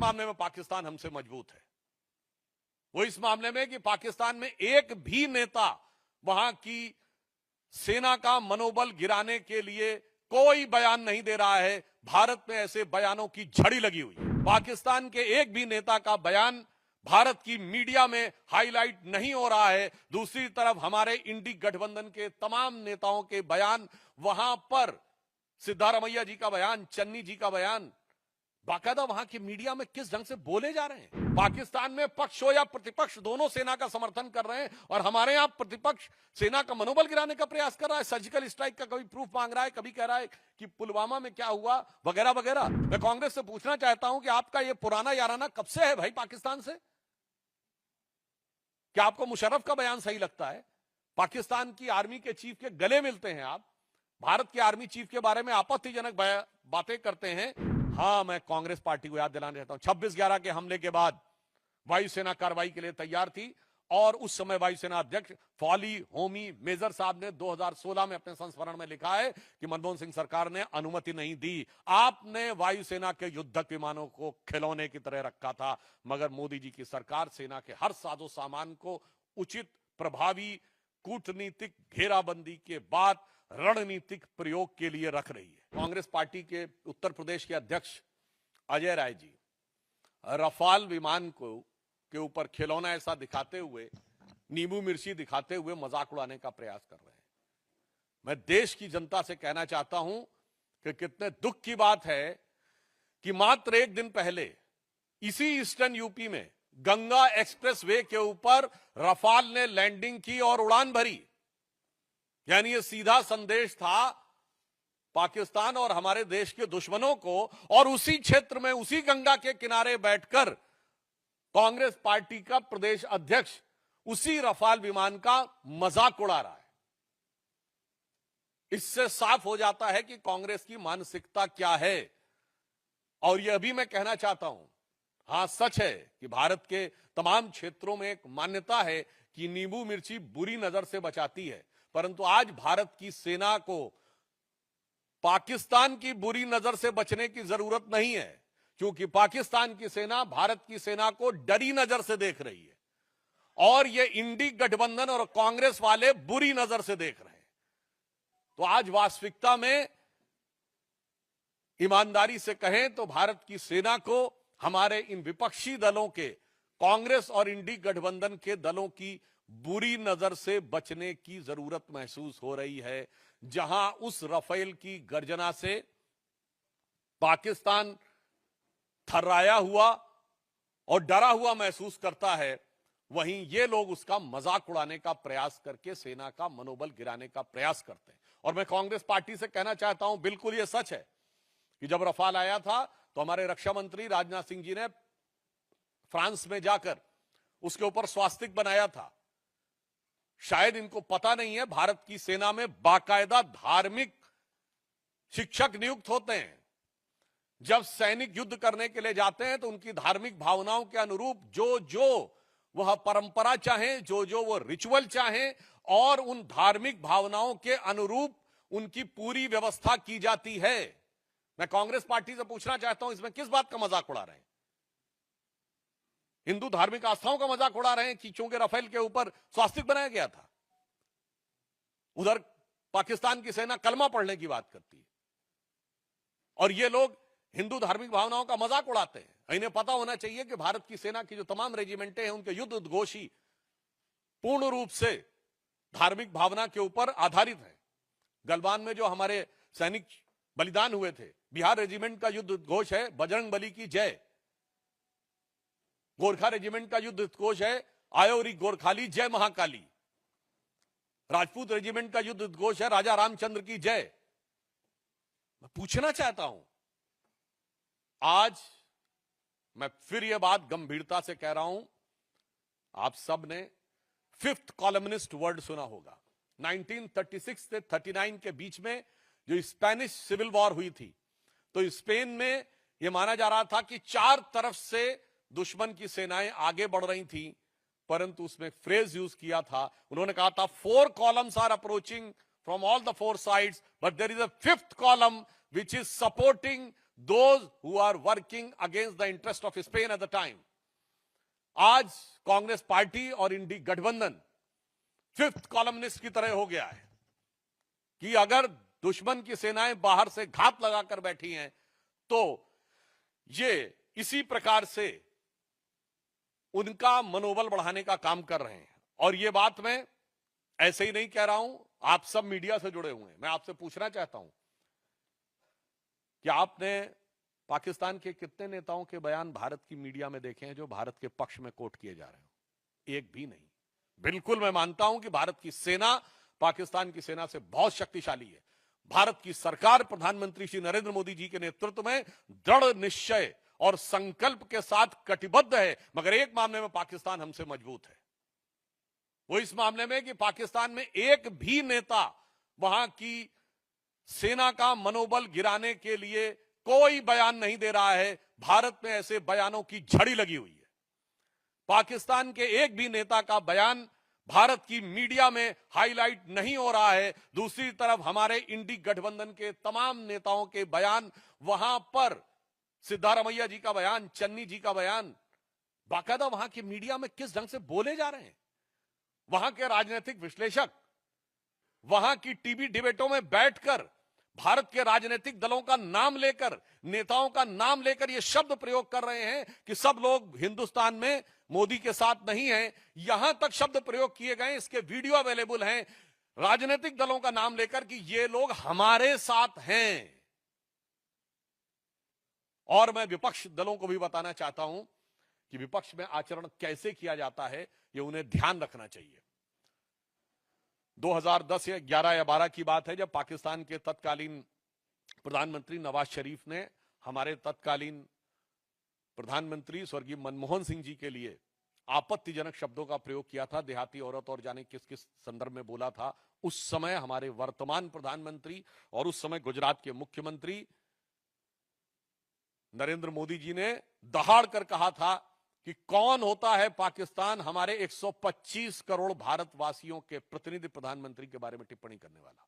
मामले में पाकिस्तान हमसे मजबूत है, वो इस मामले में कि पाकिस्तान में एक भी नेता वहां की सेना का मनोबल गिराने के लिए कोई बयान नहीं दे रहा है। भारत में ऐसे बयानों की झड़ी लगी हुई है। पाकिस्तान के एक भी नेता का बयान भारत की मीडिया में हाईलाइट नहीं हो रहा है। दूसरी तरफ हमारे इंडी गठबंधन के तमाम नेताओं के बयान, वहां पर सिद्धारमैया जी का बयान, चन्नी जी का बयान, बाकायदा वहां की मीडिया में किस ढंग से बोले जा रहे हैं। पाकिस्तान में पक्ष हो या प्रतिपक्ष, दोनों सेना का समर्थन कर रहे हैं, और हमारे यहां प्रतिपक्ष सेना का मनोबल गिराने का प्रयास कर रहा है। सर्जिकल स्ट्राइक का कभी प्रूफ मांग रहा है, कभी कह रहा है कि पुलवामा में क्या हुआ, वगैरह वगैरह। मैं कांग्रेस से पूछना चाहता हूं कि आपका यह पुराना याराना कब से है भाई पाकिस्तान से? क्या आपको मुशर्रफ का बयान सही लगता है? पाकिस्तान की आर्मी के चीफ के गले मिलते हैं आप, भारत के आर्मी चीफ के बारे में आपत्तिजनक बातें करते हैं। हां, मैं कांग्रेस पार्टी को याद दिलाना चाहता हूं, 26/11 के हमले के बाद वायुसेना कार्रवाई के लिए तैयार थी, और उस समय वायुसेना अध्यक्ष फौली होमी मेजर साहब ने 2016 में अपने संस्मरण में लिखा है कि मनमोहन सिंह सरकार ने अनुमति नहीं दी। आपने वायुसेना के युद्धक विमानों को खिलौने की तरह रखा था, मगर मोदी जी की सरकार सेना के हर साजो सामान को उचित, प्रभावी कूटनीतिक घेराबंदी के बाद रणनीतिक प्रयोग के लिए रख रही है। कांग्रेस पार्टी के उत्तर प्रदेश के अध्यक्ष अजय राय जी रफाल विमान को के ऊपर खिलौना ऐसा दिखाते हुए, नींबू मिर्ची दिखाते हुए मजाक उड़ाने का प्रयास कर रहे हैं। मैं देश की जनता से कहना चाहता हूं कि कितने दुख की बात है कि मात्र एक दिन पहले इसी ईस्टर्न यूपी में गंगा एक्सप्रेस वे के ऊपर रफाल ने लैंडिंग की और उड़ान भरी। यानी ये सीधा संदेश था पाकिस्तान और हमारे देश के दुश्मनों को, और उसी क्षेत्र में, उसी गंगा के किनारे बैठकर कांग्रेस पार्टी का प्रदेश अध्यक्ष उसी रफाल विमान का मजाक उड़ा रहा है। इससे साफ हो जाता है कि कांग्रेस की मानसिकता क्या है। और यह भी मैं कहना चाहता हूं, हां सच है कि भारत के तमाम क्षेत्रों में एक मान्यता है कि नींबू मिर्ची बुरी नजर से बचाती है, परंतु आज भारत की सेना को पाकिस्तान की बुरी नजर से बचने की जरूरत नहीं है, क्योंकि पाकिस्तान की सेना भारत की सेना को डरी नजर से देख रही है, और ये इंडी गठबंधन और कांग्रेस वाले बुरी नजर से देख रहे हैं। तो आज वास्तविकता में ईमानदारी से कहें तो भारत की सेना को हमारे इन विपक्षी दलों के, कांग्रेस और इंडी गठबंधन के दलों की बुरी नजर से बचने की जरूरत महसूस हो रही है। जहां उस रफेल की गर्जना से पाकिस्तान थर्राया हुआ और डरा हुआ महसूस करता है, वहीं ये लोग उसका मजाक उड़ाने का प्रयास करके सेना का मनोबल गिराने का प्रयास करते हैं। और मैं कांग्रेस पार्टी से कहना चाहता हूं, बिल्कुल ये सच है कि जब रफाल आया था तो हमारे रक्षा मंत्री राजनाथ सिंह जी ने फ्रांस में जाकर उसके ऊपर स्वास्तिक बनाया था। शायद इनको पता नहीं है, भारत की सेना में बाकायदा धार्मिक शिक्षक नियुक्त होते हैं। जब सैनिक युद्ध करने के लिए जाते हैं तो उनकी धार्मिक भावनाओं के अनुरूप जो वह परंपरा चाहे, जो वो रिचुअल चाहे, और उन धार्मिक भावनाओं के अनुरूप उनकी पूरी व्यवस्था की जाती है। मैं कांग्रेस पार्टी से पूछना चाहता हूं, इसमें किस बात का मजाक उड़ा रहे हैं? हिंदू धार्मिक आस्थाओं का मजाक उड़ा रहे हैं कि चूंकि राफेल के ऊपर स्वास्तिक बनाया गया था। उधर पाकिस्तान की सेना कलमा पढ़ने की बात करती है, और ये लोग हिंदू धार्मिक भावनाओं का मजाक उड़ाते हैं। इन्हें पता होना चाहिए कि भारत की सेना की जो तमाम रेजिमेंटें हैं, उनके युद्ध उद्घोष पूर्ण रूप से धार्मिक भावना के ऊपर आधारित है। गलवान में जो हमारे सैनिक बलिदान हुए थे, बिहार रेजिमेंट का युद्ध उद्घोष है बजरंग बली की जय। गोरखा रेजिमेंट का युद्ध उद्घोष है आयोरी गोरखाली जय महाकाली। राजपूत रेजिमेंट का युद्ध उद्घोष है राजा रामचंद्र की जय। मैं पूछना चाहता हूं, आज मैं फिर यह बात गंभीरता से कह रहा हूं, आप सब ने फिफ्थ कॉलमनिस्ट वर्ड सुना होगा। 1936 से 39 के बीच में जो स्पेनिश सिविल वॉर हुई थी, तो स्पेन में यह माना जा रहा था कि चार तरफ से दुश्मन की सेनाएं आगे बढ़ रही थी, परंतु उसमें फ्रेज यूज किया था, उन्होंने कहा था 4 columns are approaching from all the 4 sides but there is a 5th column which is supporting those who are working against the interest of Spain at the time. आज कांग्रेस पार्टी और इंडी गठबंधन fifth columnist की तरह हो गया है कि अगर दुश्मन की सेनाएं बाहर से घात लगाकर बैठी हैं तो ये इसी प्रकार से उनका मनोबल बढ़ाने का काम कर रहे हैं। और ये बात मैं ऐसे ही नहीं कह रहा हूं, आप सब मीडिया से जुड़े हुए हैं। मैं आपसे पूछना चाहता हूं कि आपने पाकिस्तान के कितने नेताओं के बयान भारत की मीडिया में देखे हैं जो भारत के पक्ष में कोट किए जा रहे हो? एक भी नहीं। बिल्कुल मैं मानता हूं कि भारत की सेना पाकिस्तान की सेना से बहुत शक्तिशाली है। भारत की सरकार प्रधानमंत्री श्री नरेंद्र मोदी जी के नेतृत्व में दृढ़ निश्चय और संकल्प के साथ कटिबद्ध है, मगर एक मामले में पाकिस्तान हमसे मजबूत है। वो इस मामले में कि पाकिस्तान में एक भी नेता वहां की सेना का मनोबल गिराने के लिए कोई बयान नहीं दे रहा है। भारत में ऐसे बयानों की झड़ी लगी हुई है। पाकिस्तान के एक भी नेता का बयान भारत की मीडिया में हाईलाइट नहीं हो रहा है। दूसरी तरफ हमारे इंडी गठबंधन के तमाम नेताओं के बयान, वहां पर सिद्धारमैया जी का बयान, चन्नी जी का बयान, बाकायदा वहां की मीडिया में किस ढंग से बोले जा रहे हैं। वहां के राजनीतिक विश्लेषक वहां की टीवी डिबेटों में बैठकर भारत के राजनीतिक दलों का नाम लेकर, नेताओं का नाम लेकर यह शब्द प्रयोग कर रहे हैं कि सब लोग हिंदुस्तान में मोदी के साथ नहीं हैं। यहां तक शब्द प्रयोग किए गए, इसके वीडियो अवेलेबल हैं, राजनीतिक दलों का नाम लेकर कि ये लोग हमारे साथ हैं। और मैं विपक्ष दलों को भी बताना चाहता हूं कि विपक्ष में आचरण कैसे किया जाता है, यह उन्हें ध्यान रखना चाहिए। 2010 या 11 या 12 की बात है जब पाकिस्तान के तत्कालीन प्रधानमंत्री नवाज शरीफ ने हमारे तत्कालीन प्रधानमंत्री स्वर्गीय मनमोहन सिंह जी के लिए आपत्तिजनक शब्दों का प्रयोग किया था। देहाती औरत और जाने किस किस संदर्भ में बोला था। उस समय हमारे वर्तमान प्रधानमंत्री और उस समय गुजरात के मुख्यमंत्री नरेंद्र मोदी जी ने दहाड़ कर कहा था कि कौन होता है पाकिस्तान हमारे 125 करोड़ भारतवासियों के प्रतिनिधि प्रधानमंत्री के बारे में टिप्पणी करने वाला।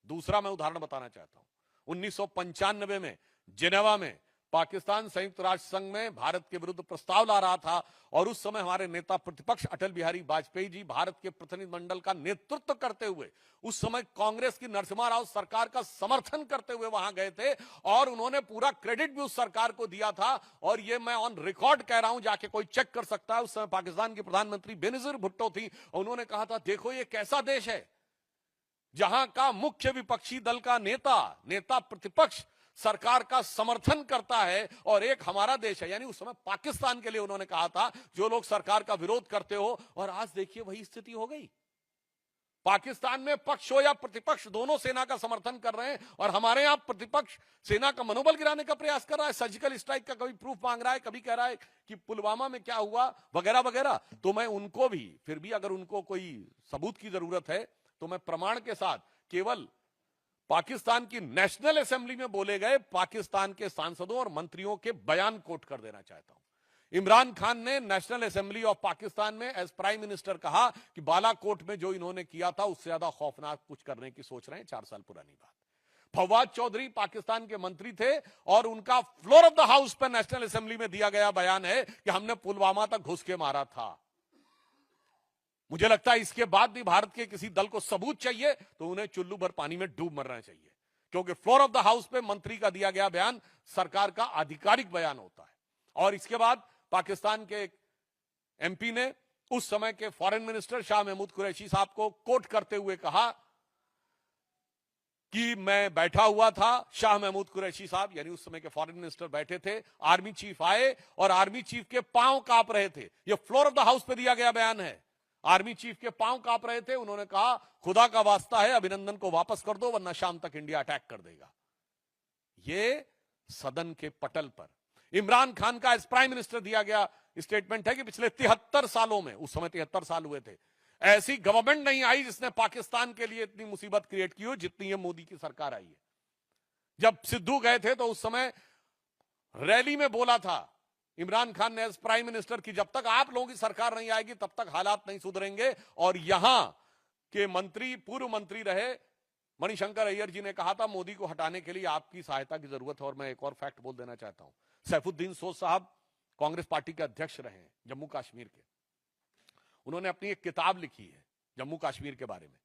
दूसरा मैं उदाहरण बताना चाहता हूं। 1995 में जिनेवा में पाकिस्तान संयुक्त राष्ट्र संघ में भारत के विरुद्ध प्रस्ताव ला रहा था और उस समय हमारे नेता प्रतिपक्ष अटल बिहारी वाजपेयी जी भारत के प्रतिनिधिमंडल का नेतृत्व करते हुए उस समय कांग्रेस की नरसिम्हा राव सरकार का समर्थन करते हुए वहां गए थे और उन्होंने पूरा क्रेडिट भी उस सरकार को दिया था। और ये मैं ऑन रिकॉर्ड कह रहा हूं, जाके कोई चेक कर सकता है। उस समय पाकिस्तान की प्रधानमंत्री बेनजीर भुट्टो थी और उन्होंने कहा था, देखो ये कैसा देश है जहां का मुख्य विपक्षी दल का नेता प्रतिपक्ष सरकार का समर्थन करता है और एक हमारा देश है। यानी उस समय पाकिस्तान के लिए उन्होंने कहा था जो लोग सरकार का विरोध करते हो। और आज देखिए वही स्थिति हो गई। पाकिस्तान में पक्ष हो या प्रतिपक्ष दोनों सेना का समर्थन कर रहे हैं और हमारे यहां प्रतिपक्ष सेना का मनोबल गिराने का प्रयास कर रहा है। सर्जिकल स्ट्राइक का कभी प्रूफ मांग रहा है, कभी कह रहा है कि पुलवामा में क्या हुआ वगैरह वगैरह। तो मैं उनको भी, फिर भी अगर उनको कोई सबूत की जरूरत है तो मैं प्रमाण के साथ केवल पाकिस्तान की नेशनल असेंबली में बोले गए पाकिस्तान के सांसदों और मंत्रियों के बयान कोट कर देना चाहता हूं। इमरान खान ने नेशनल असेंबली ऑफ पाकिस्तान में एज प्राइम मिनिस्टर कहा कि बालाकोट में जो इन्होंने किया था उससे ज्यादा खौफनाक कुछ करने की सोच रहे हैं। 4 साल पुरानी बात। फवाद चौधरी पाकिस्तान के मंत्री थे और उनका फ्लोर ऑफ द हाउस पर नेशनल असेंबली में दिया गया बयान है कि हमने पुलवामा तक घुस के मारा था। मुझे लगता है इसके बाद भी भारत के किसी दल को सबूत चाहिए तो उन्हें चुल्लू भर पानी में डूब मरना चाहिए, क्योंकि फ्लोर ऑफ द हाउस पे मंत्री का दिया गया बयान सरकार का आधिकारिक बयान होता है। और इसके बाद पाकिस्तान के एक एमपी ने उस समय के फॉरेन मिनिस्टर शाह महमूद कुरैशी साहब को कोट करते हुए कहा कि मैं बैठा हुआ था, शाह महमूद कुरैशी साहब यानी उस समय के फॉरेन मिनिस्टर बैठे थे, आर्मी चीफ आए और आर्मी चीफ के पांव कांप रहे थे। यह फ्लोर ऑफ द हाउस पे दिया गया बयान है। आर्मी चीफ के पांव कांप रहे थे। उन्होंने कहा खुदा का वास्ता है अभिनंदन को वापस कर दो वरना शाम तक इंडिया अटैक कर देगा। यह सदन के पटल पर इमरान खान का एज प्राइम मिनिस्टर दिया गया स्टेटमेंट है कि पिछले 73 सालों में, उस समय 73 साल हुए थे, ऐसी गवर्नमेंट नहीं आई जिसने पाकिस्तान के लिए इतनी मुसीबत क्रिएट की हो जितनी ये मोदी की सरकार आई है। जब सिद्धू गए थे तो उस समय रैली में बोला था इमरान खान ने एज प्राइम मिनिस्टर की जब तक आप लोगों की सरकार नहीं आएगी तब तक हालात नहीं सुधरेंगे। और यहां के मंत्री, पूर्व मंत्री रहे मणिशंकर अय्यर जी ने कहा था मोदी को हटाने के लिए आपकी सहायता की जरूरत है। और मैं एक और फैक्ट बोल देना चाहता हूं, सैफुद्दीन सोज साहब कांग्रेस पार्टी के अध्यक्ष रहे हैं जम्मू कश्मीर के। उन्होंने अपनी एक किताब लिखी है जम्मू कश्मीर के बारे में,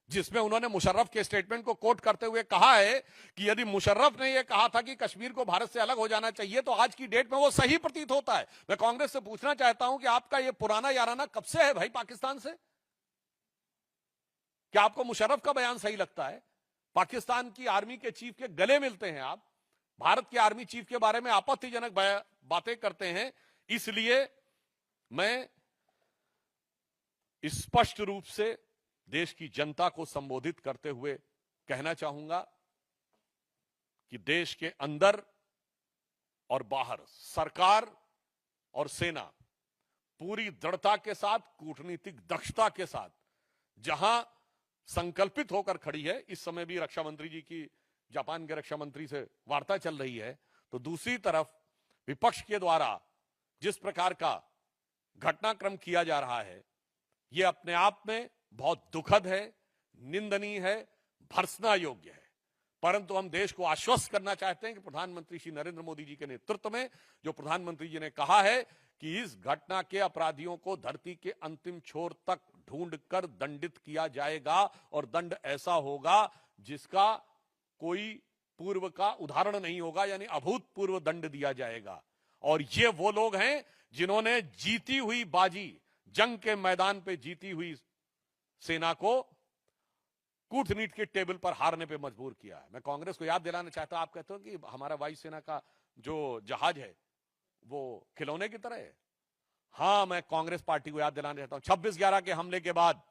जिसमें उन्होंने मुशर्रफ के स्टेटमेंट को कोट करते हुए कहा है कि यदि मुशर्रफ ने यह कहा था कि कश्मीर को भारत से अलग हो जाना चाहिए तो आज की डेट में वो सही प्रतीत होता है। मैं कांग्रेस से पूछना चाहता हूं कि आपका यह पुराना याराना कब से है भाई पाकिस्तान से? क्या आपको मुशर्रफ का बयान सही लगता है? पाकिस्तान की आर्मी के चीफ के गले मिलते हैं आप, भारत के आर्मी चीफ के बारे में आपत्तिजनक बातें करते हैं। इसलिए मैं स्पष्ट रूप से देश की जनता को संबोधित करते हुए कहना चाहूंगा कि देश के अंदर और बाहर सरकार और सेना पूरी दृढ़ता के साथ, कूटनीतिक दक्षता के साथ जहां संकल्पित होकर खड़ी है। इस समय भी रक्षा मंत्री जी की जापान के रक्षा मंत्री से वार्ता चल रही है, तो दूसरी तरफ विपक्ष के द्वारा जिस प्रकार का घटनाक्रम किया जा रहा है, यह अपने आप में बहुत दुखद है, निंदनीय है, भर्त्सना योग्य है। परंतु हम देश को आश्वस्त करना चाहते हैं कि प्रधानमंत्री श्री नरेंद्र मोदी जी के नेतृत्व में जो प्रधानमंत्री जी ने कहा है कि इस घटना के अपराधियों को धरती के अंतिम छोर तक ढूंढकर दंडित किया जाएगा, और दंड ऐसा होगा जिसका कोई पूर्व का उदाहरण नहीं होगा, यानी अभूतपूर्व दंड दिया जाएगा। और ये वो लोग हैं जिन्होंने जीती हुई बाजी, जंग के मैदान पे जीती हुई सेना को कूटनीति के टेबल पर हारने पे मजबूर किया है। मैं कांग्रेस को याद दिलाना चाहता हूं, आप कहते हो कि हमारा वायुसेना का जो जहाज है वो खिलौने की तरह है। हां, मैं कांग्रेस पार्टी को याद दिलाना चाहता हूं, 26/11 के हमले के बाद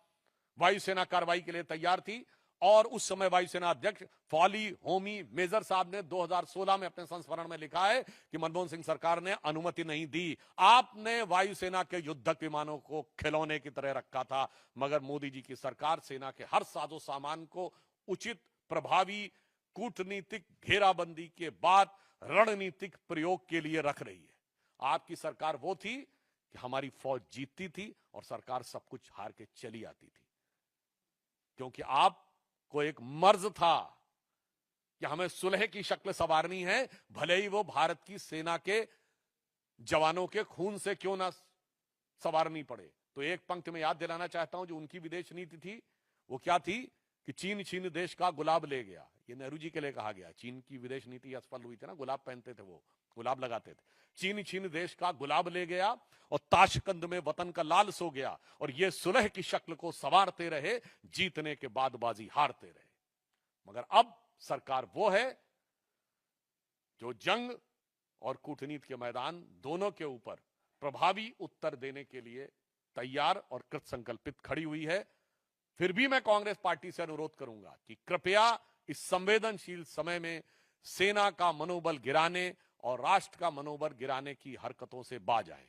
वायुसेना कार्रवाई के लिए तैयार थी, और उस समय वायुसेना अध्यक्ष फॉली होमी मेजर साहब ने 2016 में अपने संस्मरण में लिखा है कि मनमोहन सिंह सरकार ने अनुमति नहीं दी, आपने वायुसेना के युद्धक विमानों को खिलौने की तरह रखा था। मगर मोदी जी की सरकार सेना के हर साजो सामान को उचित, प्रभावी कूटनीतिक घेराबंदी के बाद रणनीतिक प्रयोग के लिए रख रही है। आपकी सरकार वो थी कि हमारी फौज जीतती थी और सरकार सब कुछ हार के चली आती थी, क्योंकि आप को एक मर्ज था कि हमें सुलह की शक्ल संवारनी है, भले ही वो भारत की सेना के जवानों के खून से क्यों ना संवारनी पड़े। तो एक पंक्ति में याद दिलाना चाहता हूं, जो उनकी विदेश नीति थी वो क्या थी कि चीन छीन देश का गुलाब ले गया। ये नेहरू जी के लिए कहा गया। चीन की विदेश नीति असफल हुई थी ना, गुलाब पहनते थे, वो गुलाब लगाते थे। चीन छीन देश का गुलाब ले गया और ताशकंद में वतन का लाल सो गया, और ये सुलह की शक्ल को संवारते रहे, जीतने के बाद बाजी हारते रहे। मगर अब सरकार वो है जो जंग और कूटनीति के मैदान दोनों के ऊपर प्रभावी उत्तर देने के लिए तैयार और कृत संकल्पित खड़ी हुई है। फिर भी मैं कांग्रेस पार्टी से अनुरोध करूंगा कि कृपया इस संवेदनशील समय में सेना का मनोबल गिराने और राष्ट्र का मनोबल गिराने की हरकतों से बाज आएं।